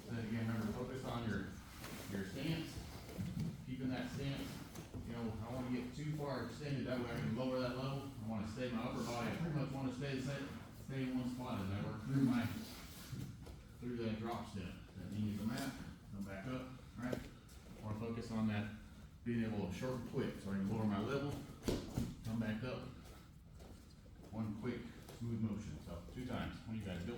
Then again, remember, focus on your stance, keeping that stance. You know, I don't want to get too far extended, that way I can lower that level. I want to stay my upper body, I pretty much want to stay in one spot as I work through that drop step. That knee to the mat, come back up, right? I want to focus on that, being able to shorten quick, so I can lower my level, come back up. One quick, smooth motion. So 2 times. When you guys go.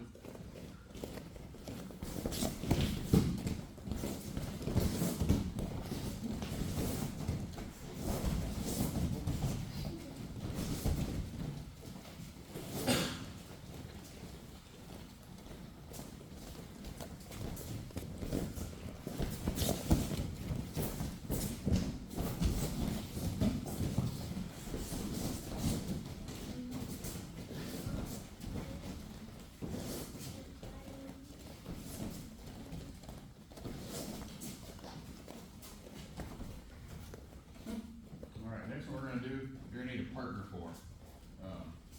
Next one we're going to do, you're going to need a partner for.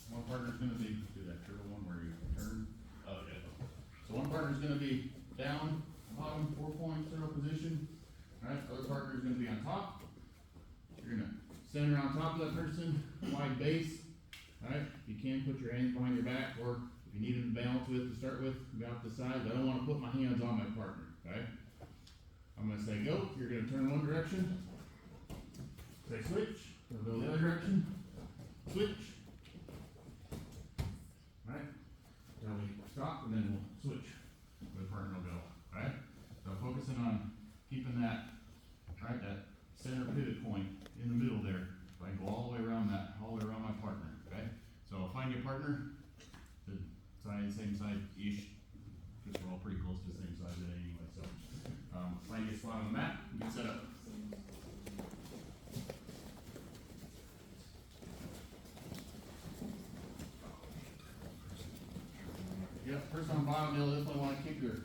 One partner's going to be, do that triple one where you turn. Oh, yeah. So one partner's going to be down, bottom, 4-point zero position. Alright, other partner's going to be on top. You're going to center on top of that person, wide base. Alright, you can put your hands behind your back, or if you need them to balance with to start with, go out the side, but I don't want to put my hands on my partner. Okay? I'm going to say go, you're going to turn one direction. Say switch, we'll go the other direction, switch. Alright, tell me stop, and then we'll switch. The partner will go. Alright, so focusing on keeping that, right, that center pivot point in the middle there. So I can go all the way around that, all the way around my partner. Okay, so find your partner, the same side-ish, because we're all pretty close to the same size anyway. So find your spot on the mat, and get set up. Yep, person on the bottom, you'll definitely want to keep your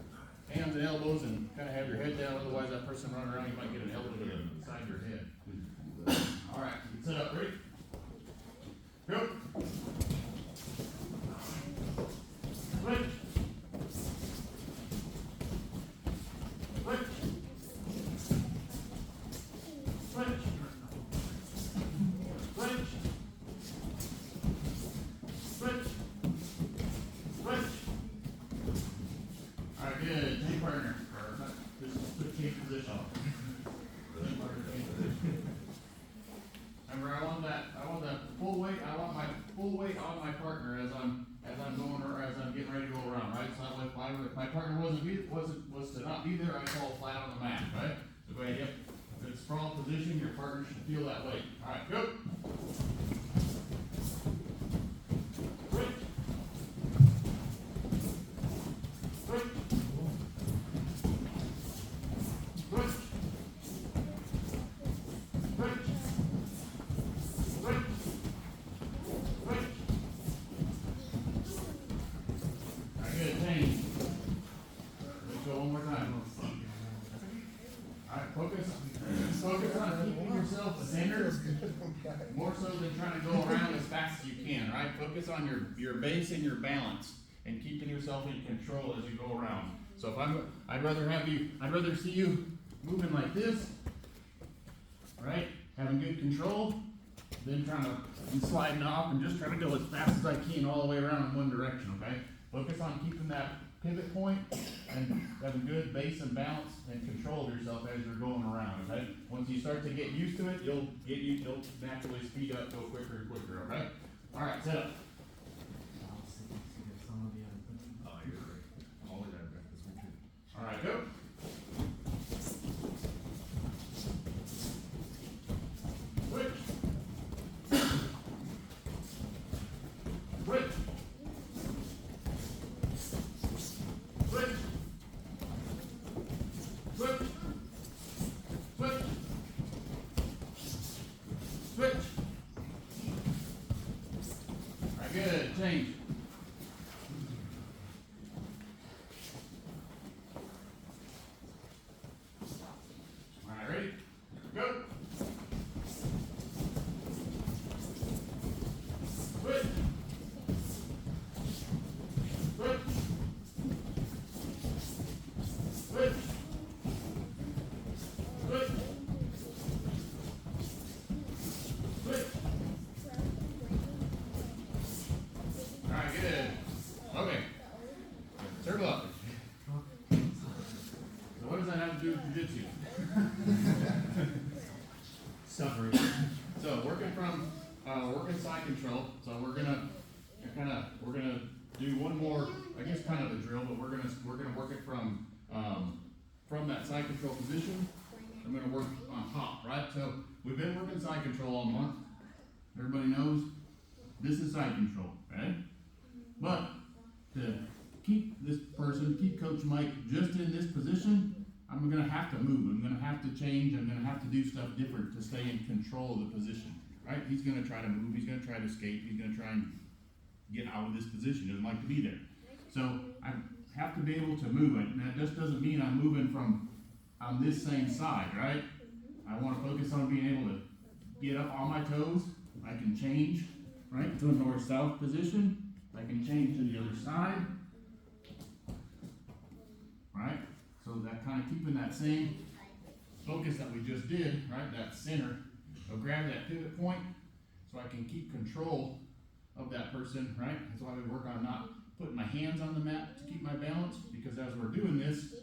hands and elbows and kind of have your head down, otherwise that person running around, you might get an elbow to the side of your head. Alright, get set up, ready? Go! Switch! Switch! Switch! Switch! Switch! Switch! Alright, good. Change partner. Or just change position. Change partner, change position. Remember, I want that full weight. I want my full weight on my partner as I'm going, or as I'm getting ready to go around, right? So that way, if my partner was to not be there, I fall flat on the mat, right? So go ahead, yep. If it's sprawl position, your partner should feel that weight. Alright, go. Switch. Switch. Switch. Switch. Switch. Switch. Alright, good, change. Let's go one more time. Alright, focus on keeping yourself centered, more so than trying to go around as fast as you can, right? Focus on your base and your balance, and keeping yourself in control as you go around. So if I'd rather see you moving like this, right? Having good control, than trying to and sliding off and just trying to go as fast as I can all the way around in one direction, okay? Focus on keeping that pivot point and having good base and balance and control of yourself as you're going around, okay? Once you start to get used to it, you'll naturally speed up, go quicker and quicker, okay? Alright, set up. Alright, go. Switch. Switch. Switch. Switch. Switch. Switch. does that have to do with jiu-jitsu? Suffering. So working side control. So we're gonna do one more, I guess kind of a drill, but we're gonna work it from that side control position. I'm gonna work on top, right? So we've been working side control all month. Everybody knows this is side control, right? But to keep Coach Mike just in this position, I'm gonna have to move. I'm gonna have to change. I'm gonna have to do stuff different to stay in control of the position, right? He's gonna try to move. He's gonna try to escape. He's gonna try and get out of this position. He doesn't like to be there. So I have to be able to move it. And that just doesn't mean I'm moving from on this same side, right? I want to focus on being able to get up on my toes. I can change, right, to a north-south position. I can change to the other side, right? So that kind of keeping that same focus that we just did, right, that center. So grab that pivot point so I can keep control of that person, right? That's why we work on not putting my hands on the mat to keep my balance, because as we're doing this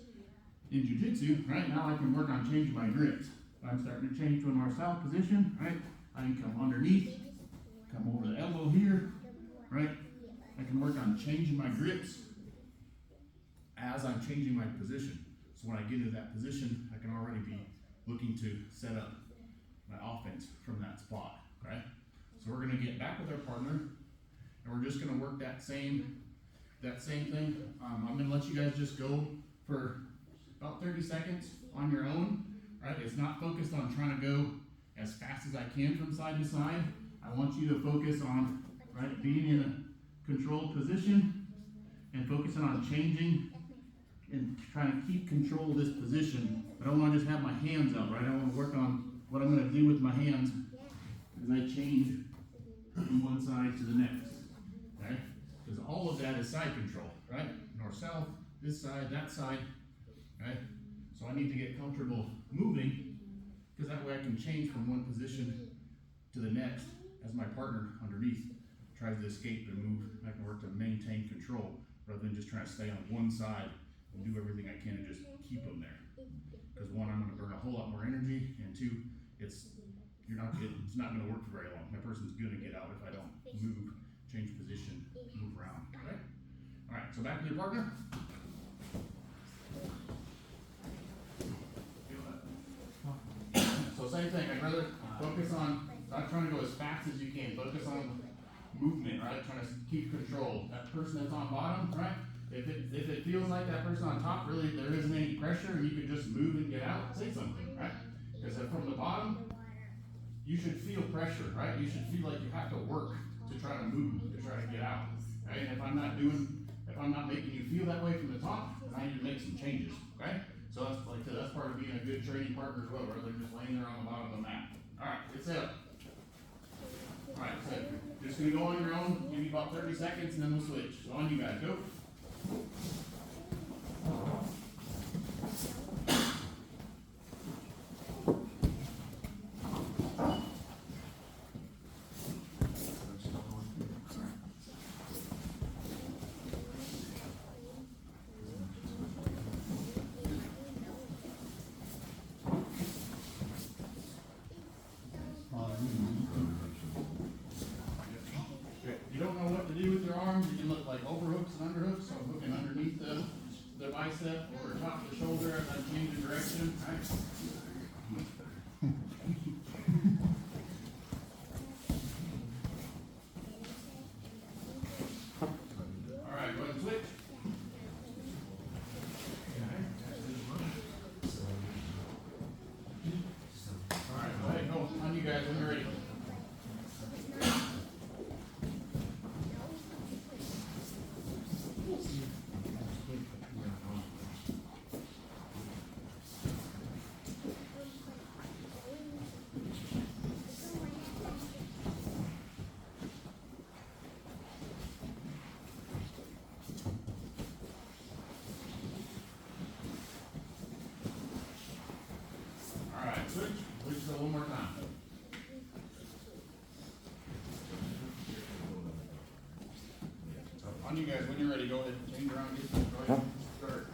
in jiu-jitsu, right, now I can work on changing my grips. I'm starting to change to a north-south position, right? I can come underneath, come over the elbow here, right? I can work on changing my grips as I'm changing my position. So when I get into that position, I can already be looking to set up my offense from that spot, right? So we're gonna get back with our partner, and we're just gonna work that same thing. I'm gonna let you guys just go for about 30 seconds on your own, right? It's not focused on trying to go as fast as I can from side to side. I want you to focus on, right, being in a controlled position and focusing on changing and trying to keep control of this position. I don't want to just have my hands up, right? I want to work on what I'm going to do with my hands as I change from one side to the next, okay? Because all of that is side control, right? North-south, this side, that side, right? So I need to get comfortable moving, because that way I can change from one position to the next as my partner underneath tries to escape and move. I can work to maintain control rather than just trying to stay on one side and do everything I can and just keep them there. Because one, I'm going to burn a whole lot more energy, and two, it's not going to work for very long. My person's going to get out if I don't move, change position, move around. Right? All right. So back to your partner. So same thing. I'd rather focus on not trying to go as fast as you can. Focus on movement, right? Trying to keep control. That person that's on bottom, right? If it feels like that person on top, really there isn't any pressure and you can just move and get out, say something, right? Because from the bottom, you should feel pressure, right? You should feel like you have to work to try to move, to try to get out, right? And if I'm not making you feel that way from the top, then I need to make some changes, okay? So that's part of being a good training partner as well, rather than just laying there on the bottom of the mat. All right, get set up. All right, so just gonna go on your own, give you about 30 seconds, and then we'll switch. So on you guys, go. You don't know what to do with your arms, you can look like overhooks and underhooks, so I'm hooking underneath the bicep or top of the shoulder as I change the direction. Right? All right, go ahead and switch. All right, go ahead, go on you guys when you're ready. Switch one more time. So on you guys, when you're ready, go ahead and change around, get start.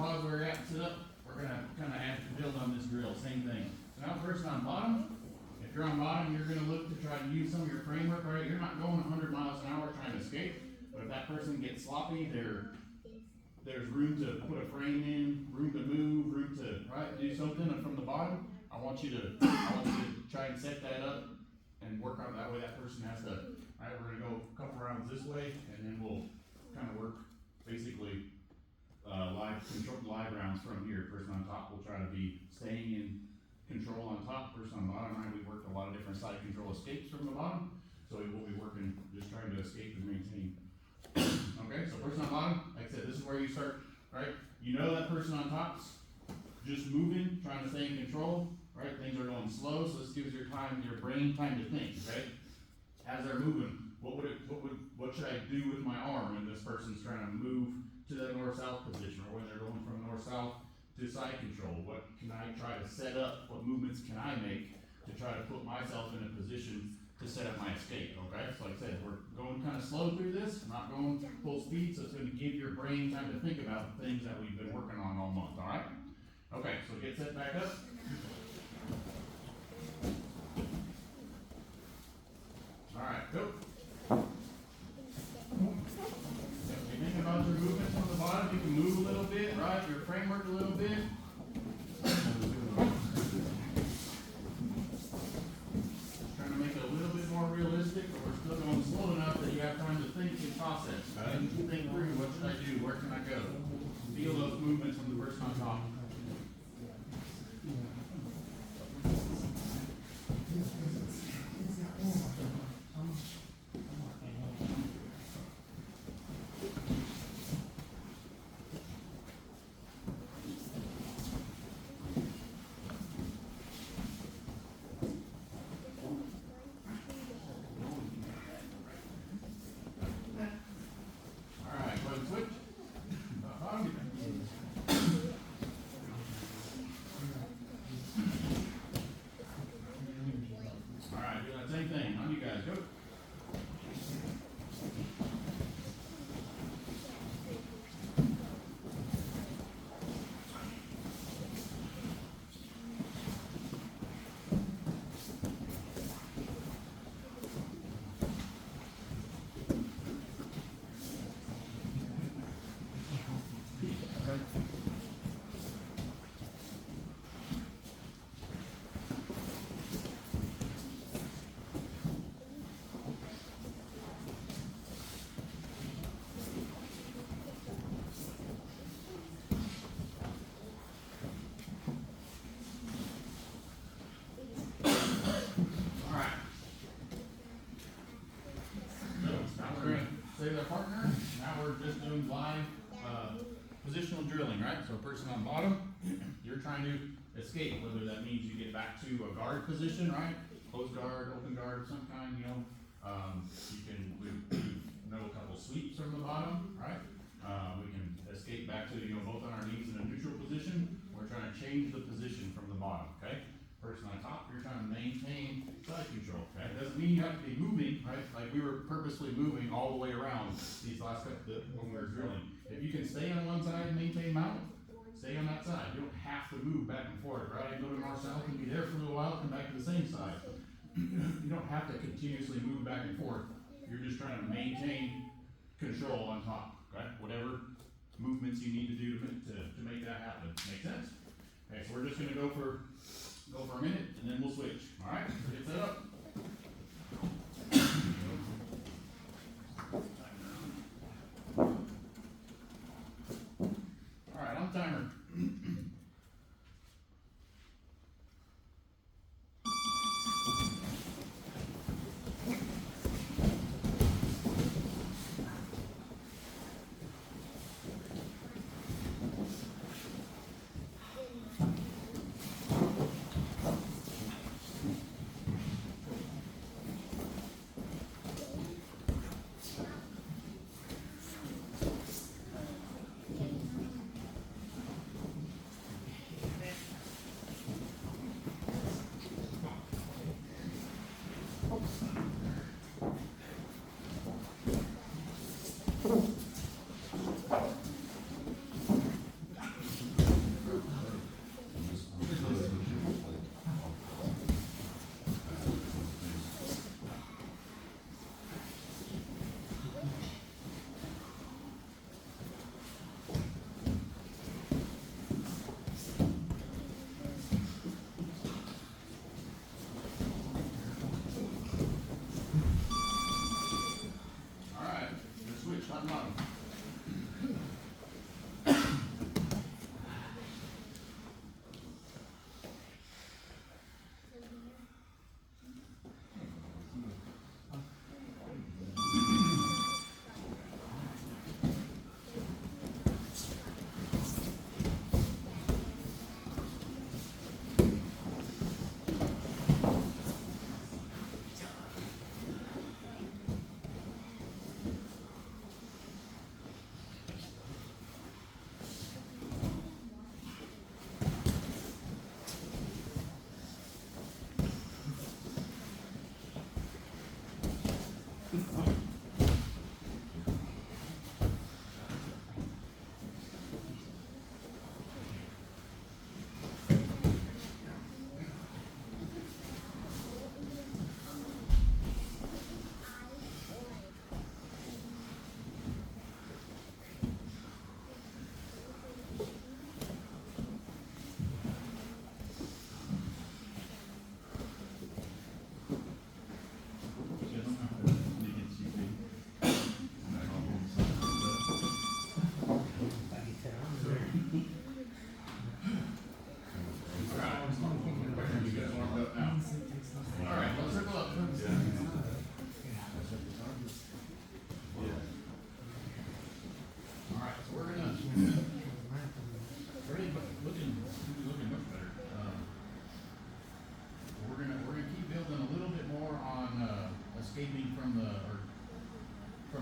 pause where you're at, sit up. We're gonna kinda have to build on this drill, same thing. So now first on bottom, if you're on bottom, you're gonna look to try to use some of your framework, right? You're not going 100 miles an hour trying to escape, but if that person gets sloppy, there's room to put a frame in, room to move, room to, right, do something, and from the bottom, I want you to try and set that up and work on it. That way that person has to, all right, we're gonna go a couple rounds this way, and then we'll kind of work basically live rounds from here. Person on top will try to be staying in control on top. Person on bottom, right, we worked a lot of different side control escapes from the bottom, so we will be working, just trying to escape and maintain. Okay, so person on bottom, like I said, this is where you start, right? You know that person on top's just moving, trying to stay in control, right? Things are going slow, so this gives your brain time to think, right? As they're moving, what should I do with my arm when this person's trying to move to the north-south position, or when they're going from north-south to side control? What can I try to set up? What movements can I make to try to put myself in a position to set up my escape, okay? So like I said, we're going kind of slow through this, not going full speed, so it's gonna give your brain time to think about the things that we've been working on all month, all right? Okay, so get set back up. All right, go. If you think about your movements on the bottom, you can move a little bit, right? Your framework a little bit. Trying to make it a little bit more realistic, but we're still going slow enough that you have time to think and process, right? Think through, what should I do? Where can I go? Feel those movements from the person on top. Same thing, on you guys, go. Their partner. Now we're just doing live positional drilling, right? So person on bottom, you're trying to escape, whether that means you get back to a guard position, right? Closed guard, open guard of some kind, you know. You can know a couple sweeps from the bottom, right? We can escape back to, you know, both on our knees in a neutral position. We're trying to change the position from the bottom, okay? Person on top, you're trying to maintain side control, okay? It doesn't mean you have to be moving, right? Like we were purposely moving all the way around these last couple, when we were drilling. If you can stay on one side and maintain mount, stay on that side. You don't have to move back and forth, right? Go to north-south and be there for a little while, come back to the same side. You don't have to continuously move back and forth. You're just trying to maintain control on top, okay? Whatever movements you need to do to make that happen. Make sense? Okay, so we're just gonna go for a minute, and then we'll switch. All right, so get set up. All right, on timer.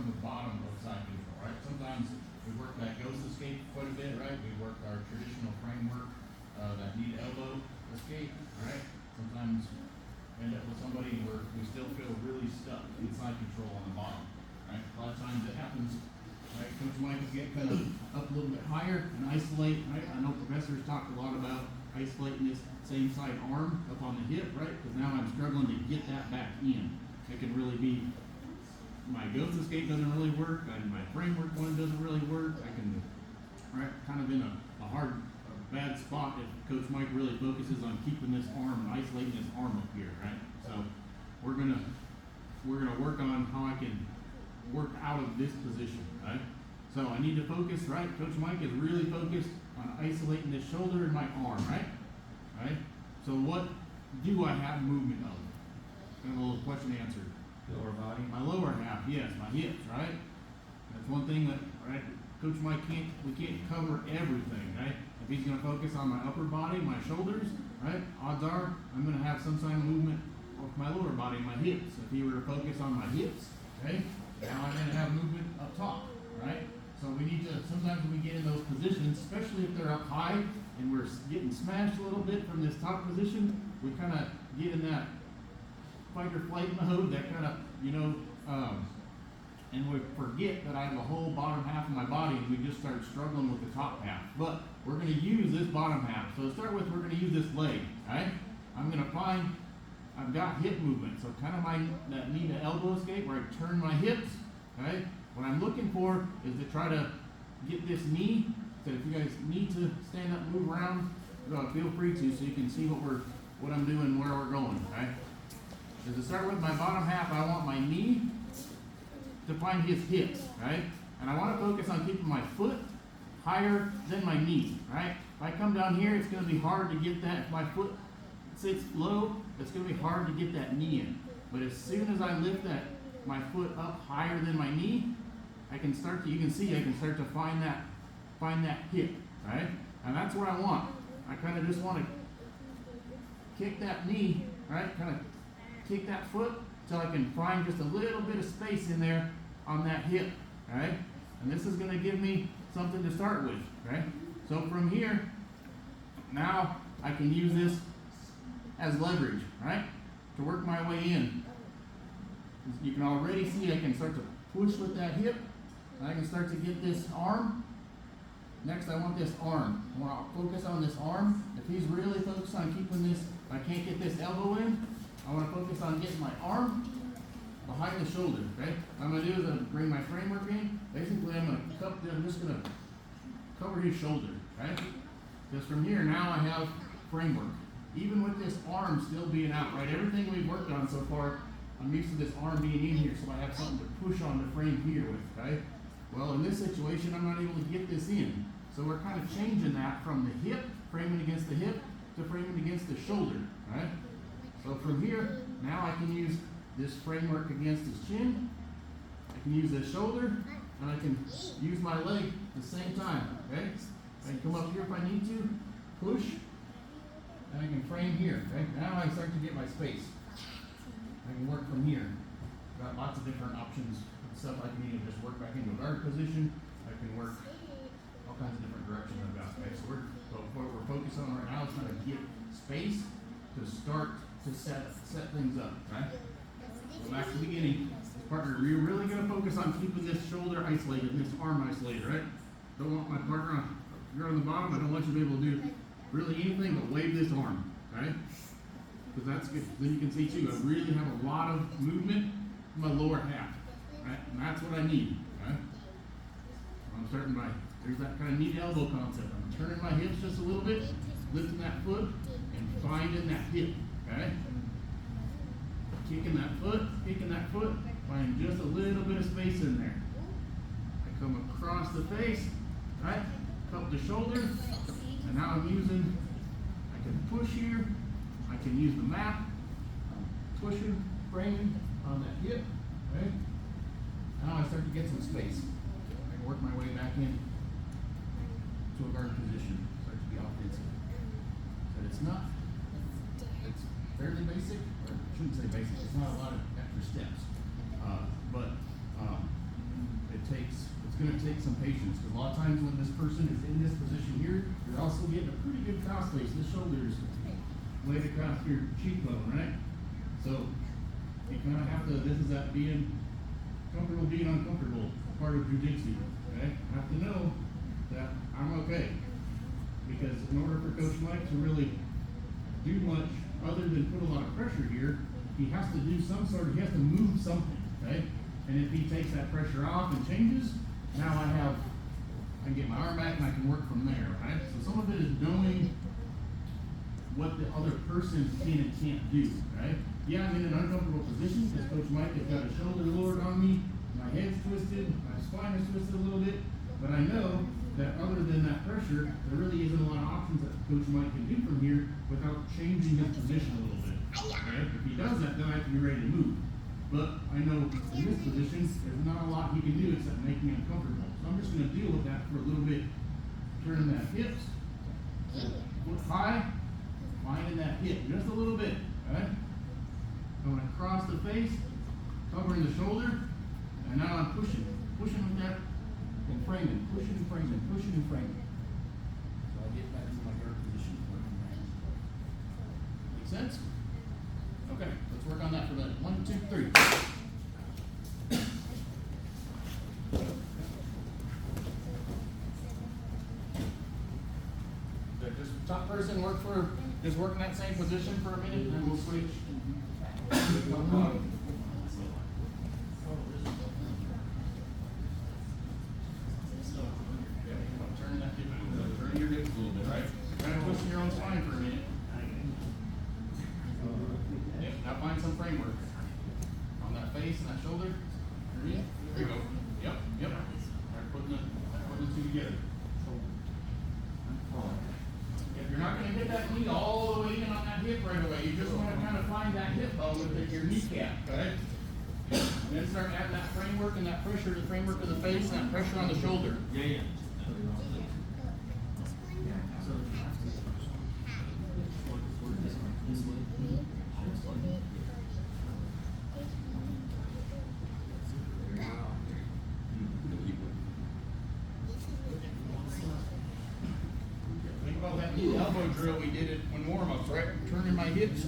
from the bottom of side control, right? Sometimes we work that ghost escape quite a bit, right? We work our traditional framework, that knee to elbow escape, right? Sometimes we end up with somebody where we still feel really stuck in side control on the bottom, right? A lot of times it happens, right? Coach Mike will get kind of up a little bit higher and isolate, right? I know professors talked a lot about isolating this same side arm up on the hip, right? Because now I'm struggling to get that back in. It can really be my ghost escape doesn't really work, and my framework one doesn't really work. I can, right, kind of in a bad spot if Coach Mike really focuses on keeping this arm and isolating this arm up here, right? So we're gonna work on how I can work out of this position, right? So I need to focus, right? Coach Mike is really focused on isolating this shoulder and my arm, right? Right? So what do I have movement of? Kind of a little question answered. Lower body. My lower half, yes, my hips, right? That's one thing that, right, Coach Mike we can't cover everything, right? If he's gonna focus on my upper body, my shoulders, right, odds are I'm gonna have some kind of movement with my lower body, my hips. If he were to focus on my hips, okay, now I'm gonna have movement up top, right? So we need to, sometimes when we get in those positions, especially if they're up high and we're getting smashed a little bit from this top position, we kind of get in that fight or flight mode, that kind of, and we forget that I have a whole bottom half of my body and we just start struggling with the top half. But we're going to use this bottom half. So to start with, we're going to use this leg, right? I'm going to find, I've got hip movement. So kind of that knee to elbow escape where I turn my hips, right? What I'm looking for is to try to get this knee, so if you guys need to stand up and move around, feel free to, so you can see what I'm doing, where we're going, right? Is to start with my bottom half, I want my knee to find his hips, right? And I want to focus on keeping my foot higher than my knee, right? If I come down here, it's going to be hard to get that. If my foot sits low, it's going to be hard to get that knee in. But as soon as I lift my foot up higher than my knee, you can start to find that hip, right? And that's what I want. I kind of just want to kick that knee, right? Kind of kick that foot till I can find just a little bit of space in there on that hip, right? And this is going to give me something to start with, right? So from here, now I can use this as leverage, right? To work my way in. You can already see I can start to push with that hip. And I can start to get this arm. Next, I want this arm. I want to focus on this arm. If he's really focused on keeping this, if I can't get this elbow in, I want to focus on getting my arm behind the shoulder, okay? What I'm going to do is I'm bring my framework in. Basically, I'm just going to cover his shoulder, right? Because from here, now I have framework. Even with this arm still being out, right? Everything we've worked on so far, I'm used to this arm being in here, so I have something to push on the frame here with, okay? Well, in this situation, I'm not able to get this in. So we're kind of changing that from the hip, framing against the hip, to framing against the shoulder, right? So from here, now I can use this framework against his chin. I can use this shoulder, and I can use my leg at the same time, okay? I can come up here if I need to, push, and I can frame here, okay? Now I start to get my space. I can work from here. Got lots of different options and stuff. I can either just work back into a guard position. I can work all kinds of different directions I've got. Okay, so what we're focused on right now is trying to get space to start to set things up, right? So back to the beginning. Partner, you're really going to focus on keeping this shoulder isolated, this arm isolated, right? Don't want my partner if you're on the bottom, I don't want you to be able to do really anything but wave this arm, right? Because that's good. Then you can see too, I really have a lot of movement in my lower half, right? And that's what I need, right? I'm starting there's that kind of knee to elbow concept. I'm turning my hips just a little bit, lifting that foot, and finding that hip, okay? Kicking that foot, find just a little bit of space in there. I come across the face, right? Cup the shoulder, and now I can push here. I can use the map, pushing, framing on that hip, right? Now I start to get some space. I can work my way back in to a guard position, start to be offensive. But it's fairly basic, or I shouldn't say basic, it's not a lot of extra steps. But gonna take some patience, because a lot of times when this person is in this position here, you're also getting a pretty good cross face. The shoulders laid across your cheekbone, right? So you kind of have to, this is that being comfortable being uncomfortable part of jujitsu, okay? I have to know that I'm okay. Because in order for Coach Mike to really do much other than put a lot of pressure here, he has to do some sort of, he has to move something, okay? And if he takes that pressure off and changes, now I can get my arm back and I can work from there, right? So some of it is knowing what the other person can and can't do, right? Yeah, I'm in an uncomfortable position because Coach Mike has got his shoulder lowered on me, my head's twisted, my spine is twisted a little bit, but I know that other than that pressure, there really isn't a lot of options that Coach Mike can do from here without changing his position a little bit, right? If he does that, then I have to be ready to move. But I know in this position, there's not a lot he can do except make me uncomfortable. So I'm just gonna deal with that for a little bit. Turning that hips, foot high, finding that hip just a little bit, right? Going across the face, covering the shoulder, and now I'm pushing with that and framing, pushing and framing, pushing and framing. So I get back to my guard position. Make sense? Okay, let's work on that for a minute. 1, 2, 3. So just top person just work in that same position for a minute, and then we'll switch. Turn your hips a little bit, right? Try to twist your own spine for a minute. Yep, now find some framework. On that face and that shoulder. There you go. Yep. Right, putting the two together. If you're not going to get that knee all the way in on that hip right away, you just want to kind of find that hip bone with your kneecap, okay? And then start adding that framework and that pressure to the framework of the face and that pressure on the shoulder. Yeah. Think about that knee elbow drill we did it when warm-ups, right? Turning my hips.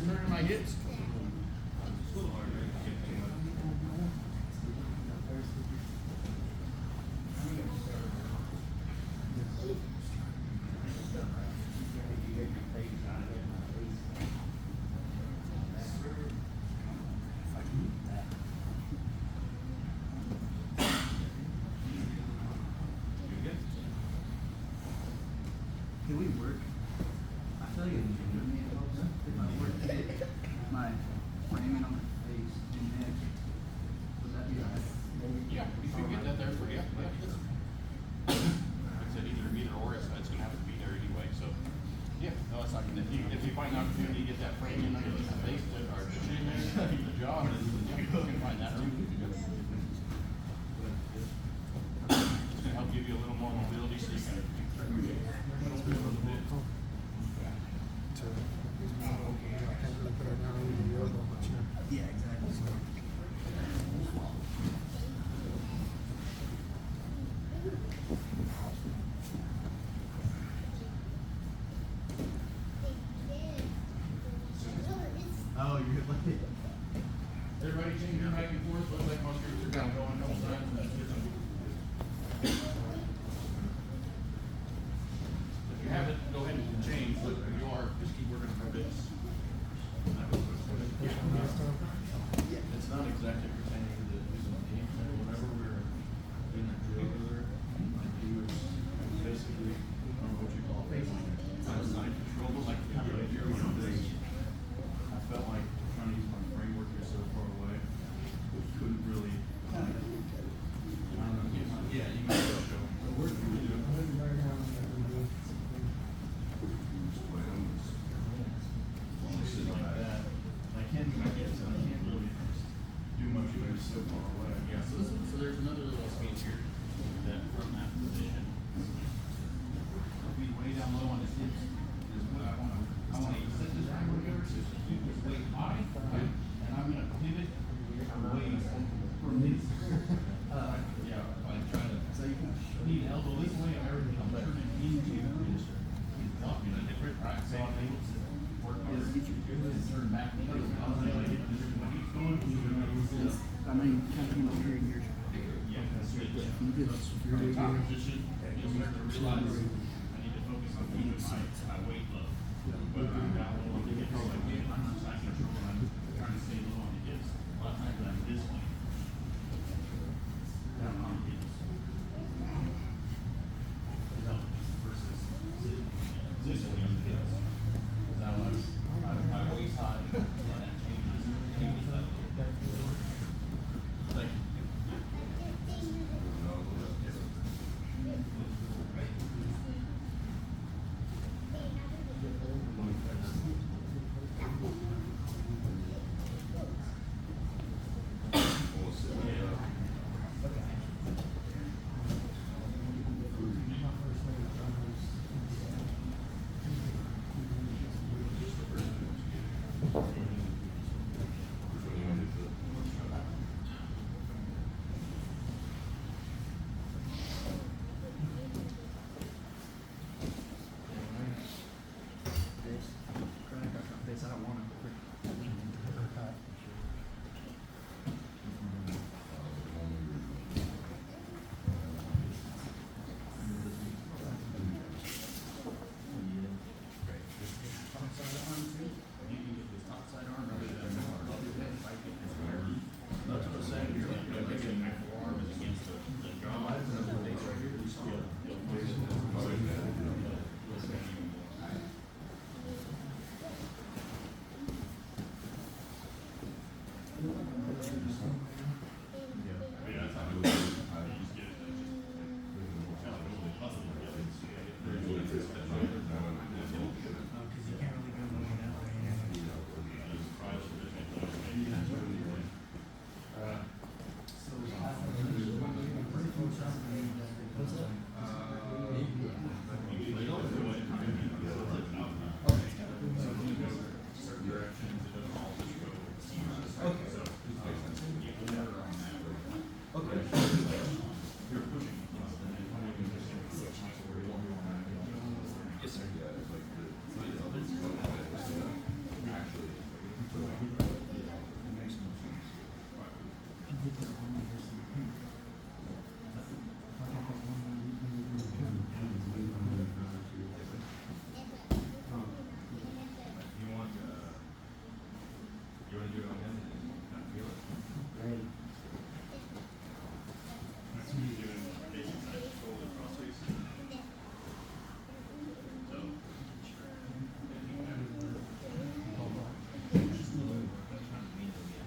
Can we work? I feel like if I work my framing on my face and neck, would that be alright? Yeah, we can get that there for you. Like I said, either or, it's gonna have to be there anyway, so. Yeah, no, it's not gonna, if you find an opportunity to get that frame in underneath the face or the chin, keep the jaw, then you can find that too. It's gonna help give you a little more mobility so you can. Yeah, exactly. Oh, you're like Everybody changing back and forth, looks like most groups are kind of going both sides. And that's different. If you have it, go ahead and change, but if you are, just keep working for this. It's not exactly pertaining to the game, or whenever we were doing that drill earlier, he was basically, I don't know what you call it, side control, but like kind of here one of these. I felt like trying to use my framework here so far away, couldn't really, I don't know, yeah, you might just show. The work you would do. Sitting like that, I can't do my hips, and I can't really do much I know you kind of came over here and you're. Yeah, that's good. If you just, you're From doing top your. position, you'll start to realize I need to focus on keeping my weight low. Whether I'm down low on the hips, like getting my side control, I'm trying to stay low on the hips. A lot of times I'm this way. Down on the hips. No, versus sitting this way on the hips. Cause now my waist high, and that changes that. Like, This, crack, I got this, I don't want to. you can get this top side arm rather than above your head, if I get this where. That's what I'm saying, you're gonna make an actual arm is against the jaw. Base right here, Yeah, that's how I do it. I just get it, certain directions, it doesn't all just go. So, okay. You're pushing. Yes, sir. You want to do it on him and kind of feel it? That's what you're doing, basic side shoulder cross face. So.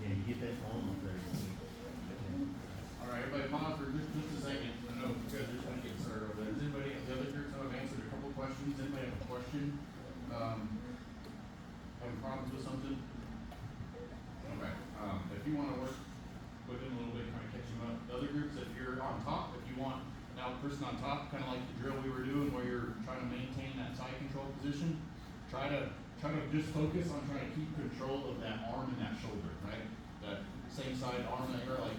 Yeah, you get that phone up there. All right, everybody pause for just a second. I know you guys are just gonna get started over there. Does anybody, the other groups have answered a couple questions? Anybody have a question? Having problems with something? Okay, if you wanna work with them a little bit, kind of catch them up. The other groups, if you're on top, if you want, now the person on top, kind of like the drill we were doing where you're trying to maintain that side control position, try to just focus on trying to keep control of that arm and that shoulder, right? That same side arm that you're like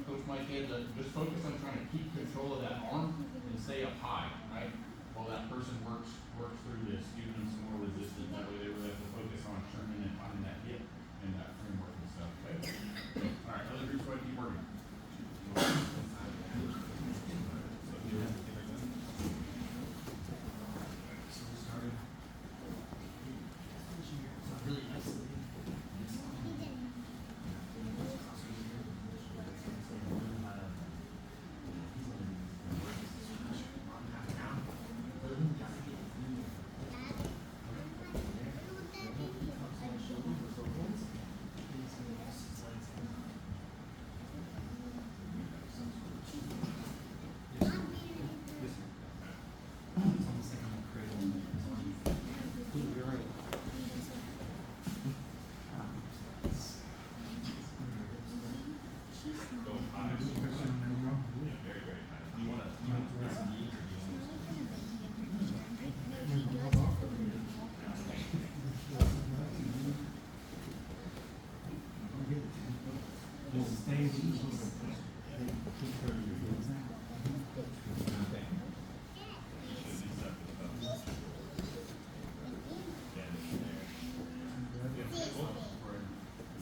Coach Mike did, just focus on trying to keep control of that arm and stay up high, right? While that person works through this, giving them some more resistance. That way they really have to focus on turning and finding that hip and that framework and stuff, okay? All right, other groups, go ahead and keep working. Go high. Yeah, very, very high. You wanna press the knee or do you want to?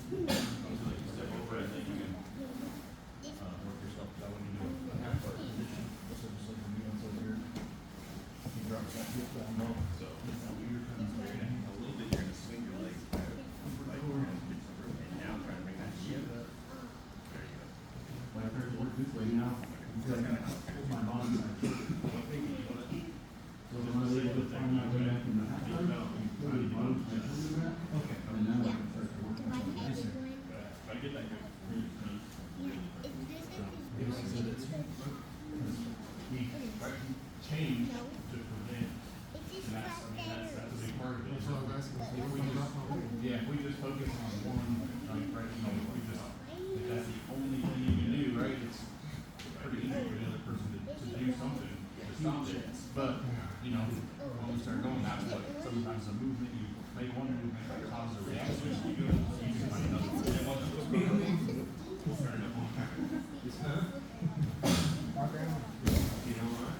Step over, I think you can Because I gotta pull my bond side. So when I leave with time, I go back in the half time, put the bond side under that. Okay. And then I can start to work on it. Yes, sir. If I get that good. He changed to prevent, and that's, I mean, that's a big part of it. That's what I was asking, so what do you got for me? Yeah, if we just focus on one, like, right, you know, if we just, if that's the only thing you can do, right, it's pretty easy for the other person to do something to stop it. But, you know, when we start going, that's what, sometimes the movement, you make one movement that causes a reaction, you go, you can find another one. You know what?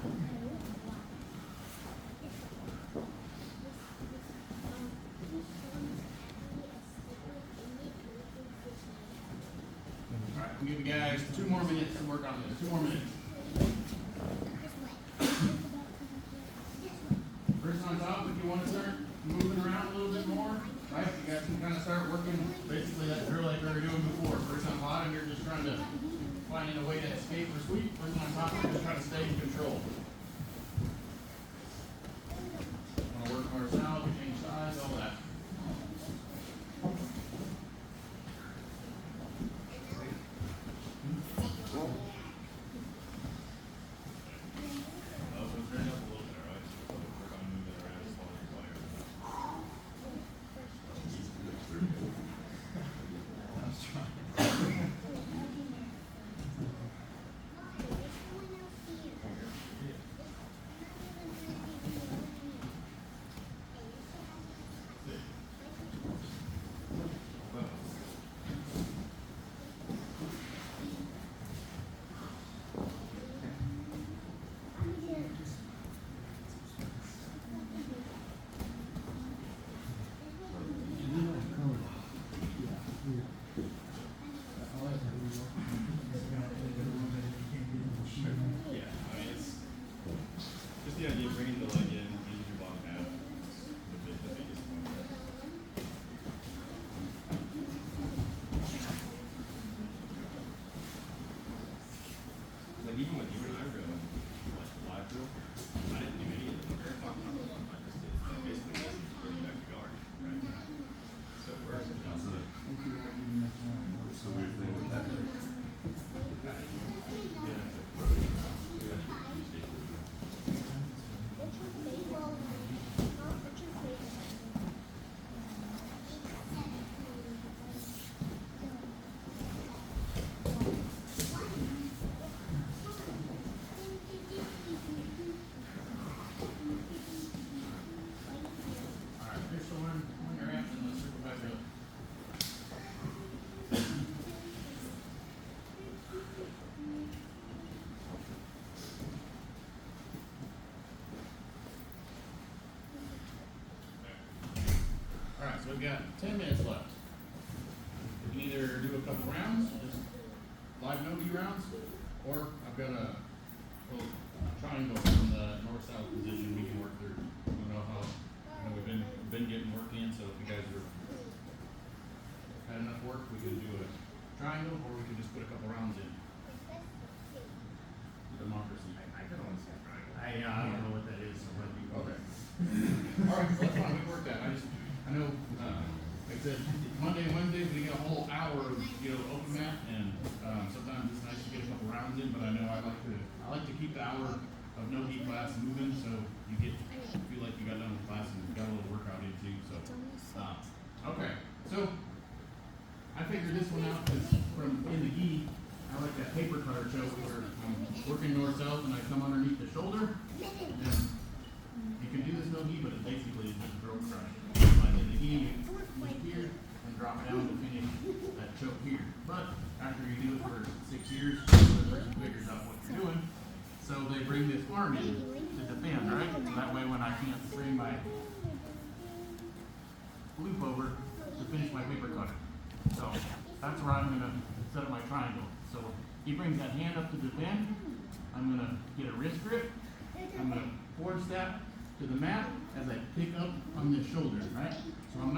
Alright, we'll give you guys 2 more minutes to work on this, 2 more minutes. First on top, if you want to start moving around a little bit more, right, you guys can kind of start working basically that drill like we were doing before. First on bottom, you're just trying to find a way to escape or sweep. First on top, you're just trying to stay in control. Want to work north south, change sides, all that. Yeah, I mean, it's just the idea of bringing the leg in, using your bottom half, is the biggest one. Like even when you and I were going, like live drill, I didn't do any of the marathon. I just did basically just bring back the guard, right? So it works. So weird thing with that. Alright, here's the one you're at, and let's circle back up. Alright, so we've got 10 minutes left. We can either do a couple rounds, just live no-gi rounds, or I've got a little triangle from the north-south position we can work through. I don't know how, I know we've been getting work in, so if you guys are had enough work, we can do a triangle, or we can just put a couple rounds in. Democracy. I can always say triangle. I don't know what that is, so let me. Okay. Alright, well, that's fine, we can work that. I know, like I said, Monday and Wednesdays, we get a whole hour of, open mat, and, sometimes it's nice to get a couple rounds in, but I know I like to keep the hour of no heat class moving, so you feel like you got done with class and got a little workout in too, so. Okay, so, I figured this one out, because from in the gi, I like that paper cutter choke where I'm working north-south and I come underneath the shoulder, and you can do this no gi, but it basically is just throat crush. Like in the gi, you lift here and drop down to finish that choke here. But after you do it for 6 years, the person figures out what you're doing. So they bring this arm in to defend, right? So that way when I can't bring my loop over to finish my paper cutter. So that's where I'm gonna set up my triangle. So he brings that hand up to defend. I'm gonna get a wrist grip. I'm gonna forward step to the mat as I pick up on the shoulder, right? So I'm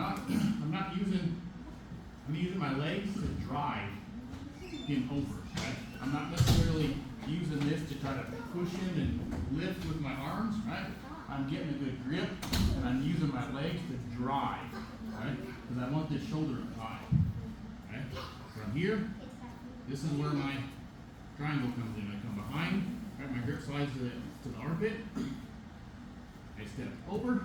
using my legs to drive him over, right? I'm not necessarily using this to try to push in and lift with my arms, right? I'm getting a good grip, and I'm using my legs to drive, right? Because I want this shoulder up high, right? From here, this is where my triangle comes in. I come behind, right? My grip slides to the armpit. I step over,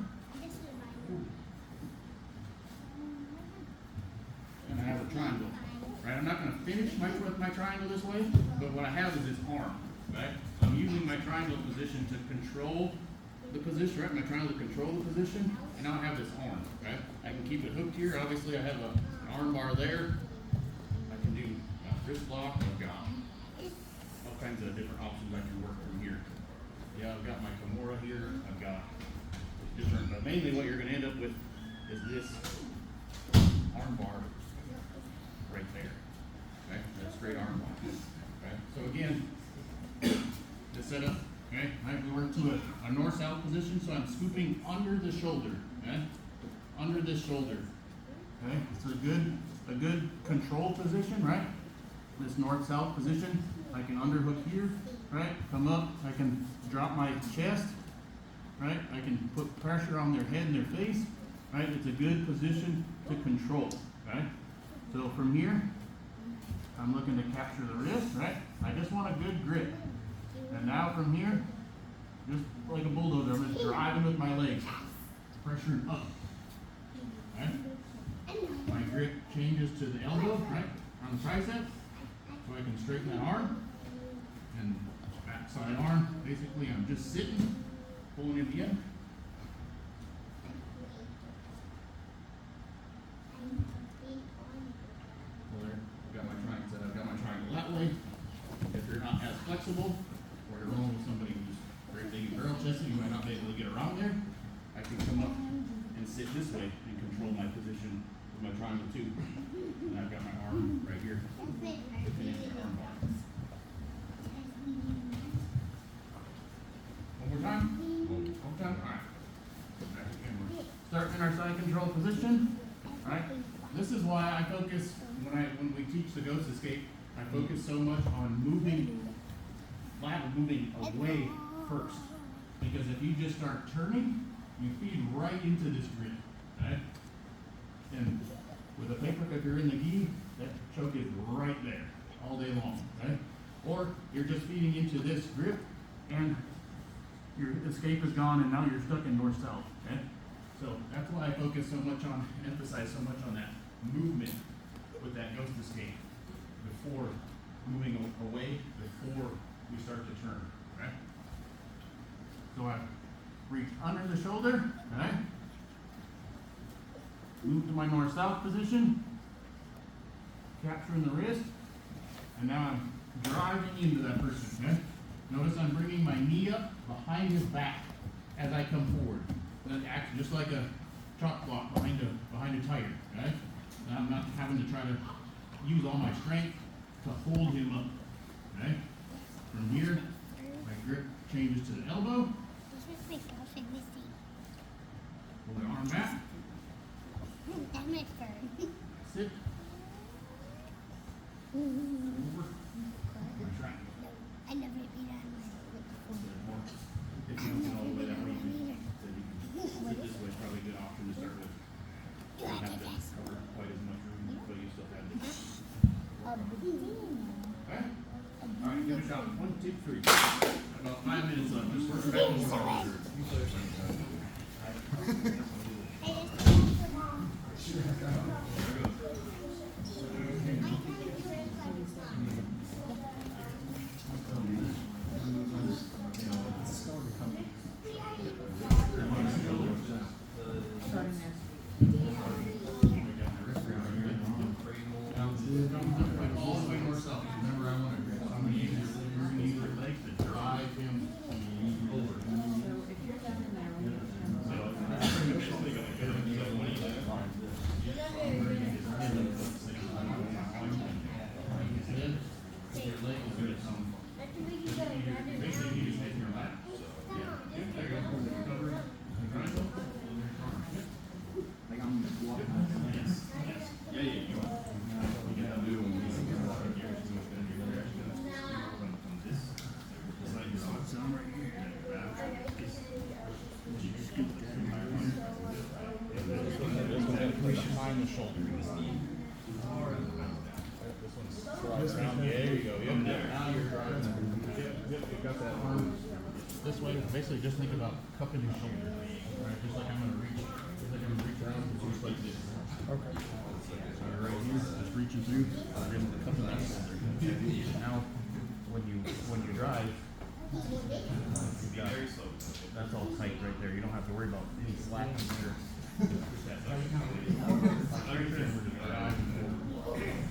and I have a triangle, right? I'm not going to finish my triangle this way, but what I have is this arm, right? I'm using my triangle position to control the position, right? My triangle to control the position, and now I have this arm, right? I can keep it hooked here. Obviously, I have an arm bar there. I can do a wrist lock. I've got all kinds of different options I can work from here. Yeah, I've got my Kimura here. I've got different, but mainly what you're going to end up with is this arm bar right there. Okay, that straight arm bar. Okay, so again, this setup. Okay, right, we work to a north-south position, so I'm scooping under the shoulder. Okay, under this shoulder. Okay, it's a good control position, right? This north-south position. I can underhook here, right? Come up. I can drop my chest. Right? I can put pressure on their head and their face, right? It's a good position to control, right? So from here, I'm looking to capture the wrist, right? I just want a good grip. And now from here, just like a bulldozer, I'm just driving with my legs, pressuring up, right? My grip changes to the elbow, right? On the tricep, so I can straighten that arm. And backside arm, basically I'm just sitting, pulling it in. Well, there, I've got my triangle set. I've got my triangle that way. If you're not as flexible, or you're rolling with somebody who's very big and barrel chested, you might not be able to get around there. I can come up and sit this way and control my position with my triangle too. And I've got my arm right here. To finish the arm bar. One more time. One time. All right. Back again. We're starting in our side control position. All right. This is why I focus when we teach the ghost escape. I focus so much on moving away first, because if you just start turning, you feed right into this grip. Right. And with a paper cup, you're in the gi, that choke is right there all day long. Right. Or you're just feeding into this grip, and your escape is gone, and now you're stuck in north-south, okay? So that's why I focus so much on, emphasize so much on that movement with that ghost escape before moving away, before we start to turn, okay? So I reach under the shoulder, okay? Move to my north-south position, capturing the wrist, and now I'm driving into that person, okay? Notice I'm bringing my knee up behind his back as I come forward. That acts just like a chop block behind a tiger, right? And I'm not having to try to use all my strength to hold him up, okay? From here, my grip changes to the elbow. Pull the arm back. Sit. Over. My triangle. I never eat on If you don't get all the way that way, you can sit this way. Is probably a good option to start with. You don't have to cover quite as much room, but you still have this. Okay? All right, give it a shot. 1, 2, 3. About 5 minutes left. Just work back and forth. around, yeah, there you go, yep, now you're driving. Yep, you got that arm this way, basically just think about cupping your shoulder, right, just like I'm gonna reach around, just like this. Okay. So you're right here, just reaching through, cupping that shoulder. Now, when you drive, you've got, that's all tight right there, you don't have to worry about any slack in there.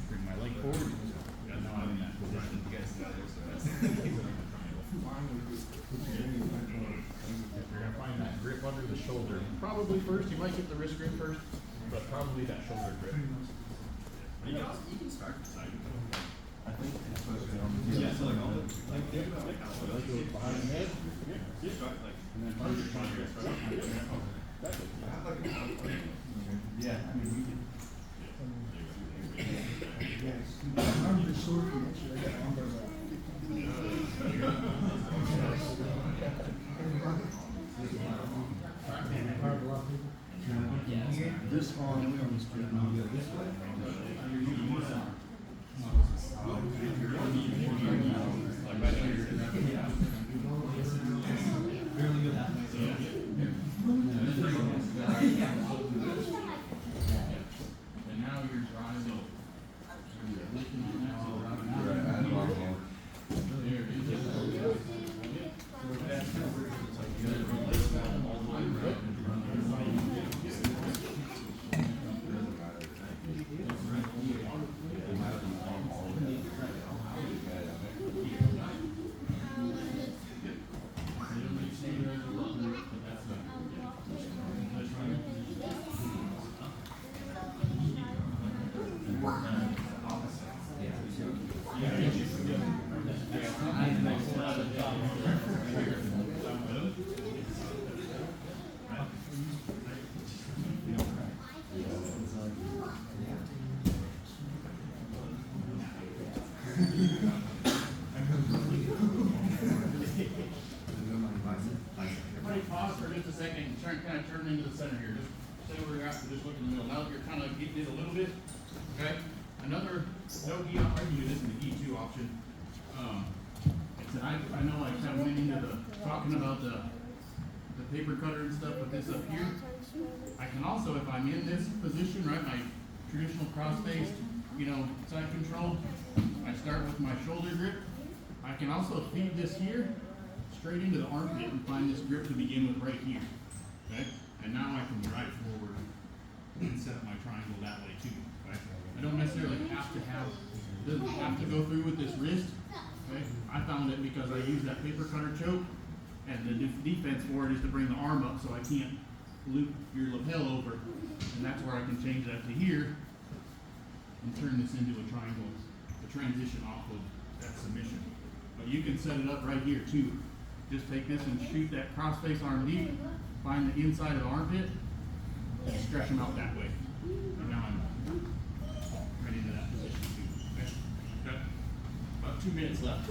Bring my leg forward, and now I'm in that position. You're gonna find that grip under the shoulder. Probably first, you might get the wrist grip first, but probably that shoulder grip. You can start beside you. I think it's supposed to be on the Yeah, so like all the, like, behind the head. you start like, And then first you're trying to yeah, I mean, we can. I'm just short, actually, I got numbers on. This arm comes to this way. And now you're driving. You're looking at that. Everybody pause for just a second and kind of turn into the center here. Just stay where you're at, just look in the middle. Now that you're kind of getting it a little bit, okay? Another no gi, I can do this in the gi 2 option. I know I kind of went into talking about the paper cutter and stuff with this up here. I can also, if I'm in this position, right, my traditional cross-faced, side control, I start with my shoulder grip. I can also feed this here straight into the armpit and find this grip to begin with right here, okay? And now I can drive forward and set up my triangle that way too, okay? I don't necessarily doesn't have to go through with this wrist, okay? I found it because I use that paper cutter choke, and the defense for it is to bring the arm up so I can't loop your lapel over, and that's where I can change that to here and turn this into a triangle, the transition off of that submission. But you can set it up right here too. Just take this and shoot that cross-face arm deep, find the inside of the armpit, and stretch them out that way. And now I'm ready to that position too. Okay? Okay? About 2 minutes left.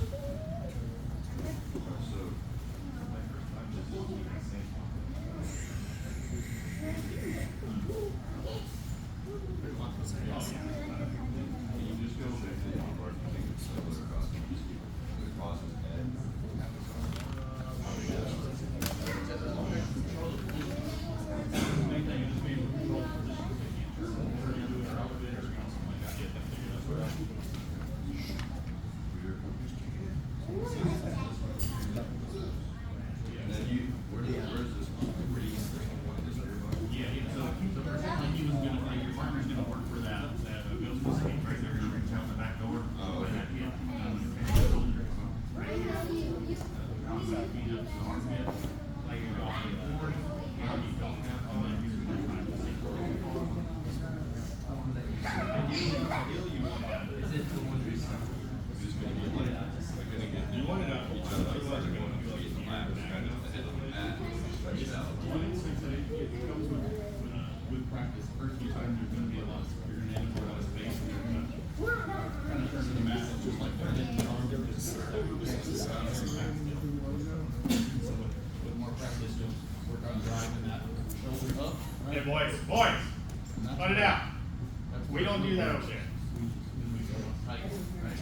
With practice, the first few times there's going to be a lot of you're going to enter a lot of space, and you're going to kind of turn to the mat just like that. So with more practice, you'll work on driving that shoulder up. Right? hey boys, let it out. We don't do that over there. When we go tight, right?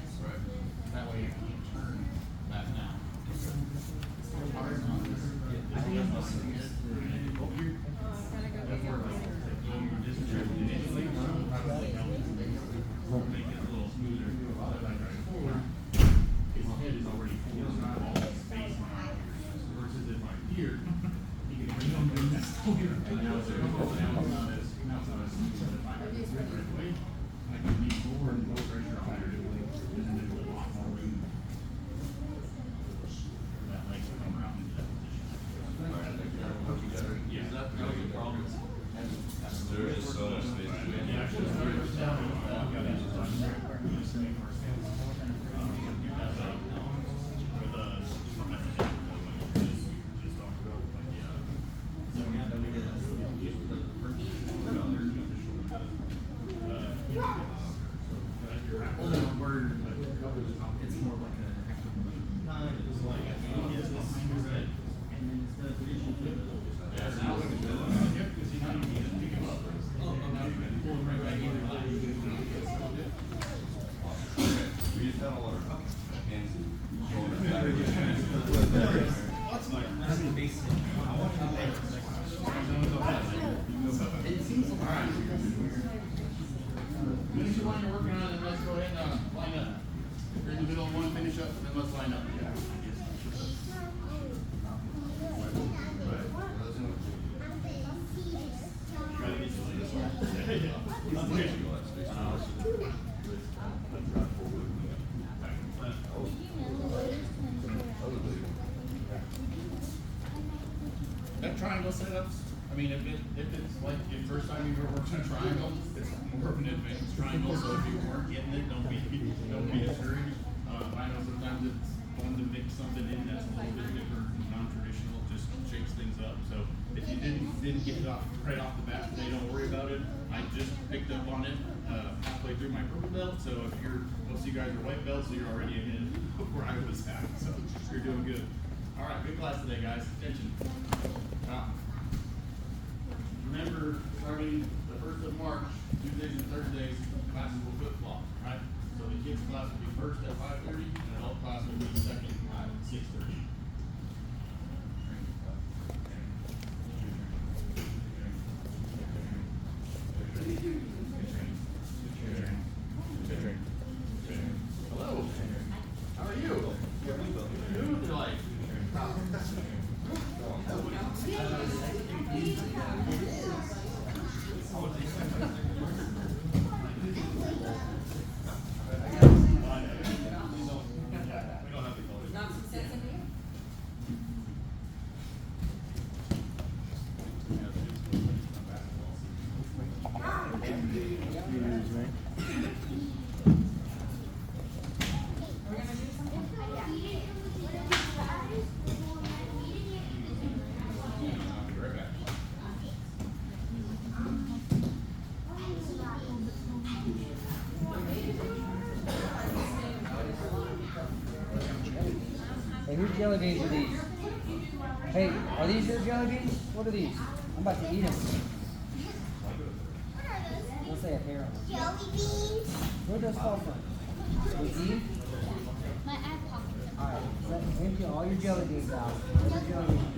Alright. Finish the one you're working on, and let's go ahead and line up. If you're in the middle of one, finish up, and then let's line up. That triangle setups, I mean, if it's like your first time you've ever worked on a triangle, it's more of an advanced triangle, so if you weren't getting it, don't be discouraged. I know sometimes it's fun to mix something in that's a little bit different, non-traditional, just shakes things up. So if you didn't get it off right off the bat today, don't worry about it. I just picked up on it halfway through my purple belt, so if most of you guys are white belts, so you're already ahead of where I was at, so you're doing good. All right, good class today, guys. Attention. Remember, starting the 1st of March, Tuesdays and Thursdays, classes will flip-flop, right? So the kids' class will be first at 5:30, and adult class will be second at 6:30. Hello. How are you? Good, you're like. Hey, whose jelly beans are these? Hey, are these your jelly beans? What are these? I'm about to eat them. Let's say a hair on them. Jelly beans. Where'd those fall from? With Eve? My eye popped. Alright, empty all your jelly beans out. All your jelly beans.